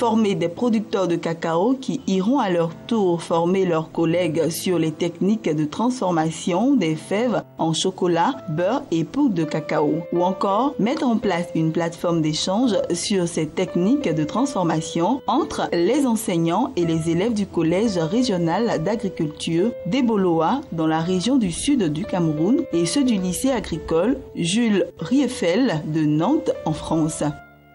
former des producteurs de cacao qui iront à leur tour former leurs collègues sur les techniques de transformation des fèves en chocolat, beurre et poudre de cacao. Ou encore mettre en place une plateforme d'échange sur ces techniques de transformation entre les enseignants et les élèves du collège régional d'agriculture d'Eboloa dans la région du sud du Cameroun et ceux du lycée agricole Jules Rieffel de Nantes en France.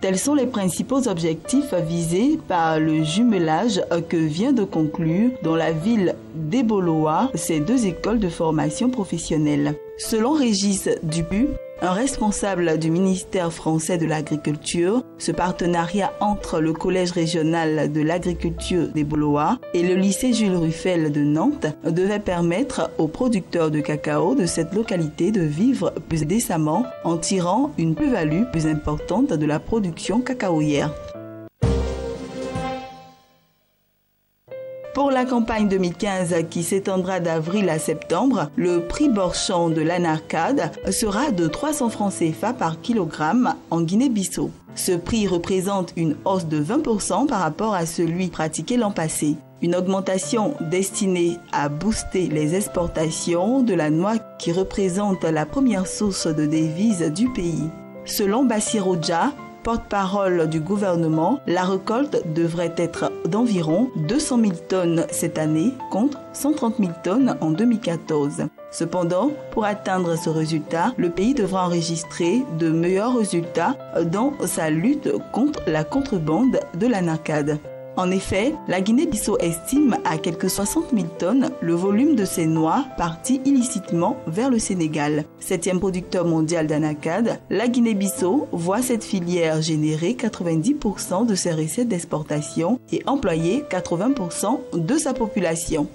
Tels sont les principaux objectifs visés par le jumelage que vient de conclure dans la ville d'Eboloa ces deux écoles de formation professionnelle. Selon Régis Dupu, un responsable du ministère français de l'Agriculture, ce partenariat entre le Collège régional de l'agriculture d'Eboloa et le lycée Jules Rieffel de Nantes devait permettre aux producteurs de cacao de cette localité de vivre plus décemment en tirant une plus-value plus importante de la production cacaoyère. Pour la campagne 2015 qui s'étendra d'avril à septembre, le prix Borchamp de l'Anarcade sera de 300 francs CFA par kilogramme en Guinée-Bissau. Ce prix représente une hausse de 20% par rapport à celui pratiqué l'an passé. Une augmentation destinée à booster les exportations de la noix qui représente la première source de devises du pays. Selon Bassirou Dia, porte-parole du gouvernement, la récolte devrait être d'environ 200 000 tonnes cette année contre 130 000 tonnes en 2014. Cependant, pour atteindre ce résultat, le pays devra enregistrer de meilleurs résultats dans sa lutte contre la contrebande de l'anarcade. En effet, la Guinée-Bissau estime à quelques 60 000 tonnes le volume de ces noix parties illicitement vers le Sénégal. 7e producteur mondial d'anarcade, la Guinée-Bissau voit cette filière générer 90% de ses recettes d'exportation et employer 80% de sa population.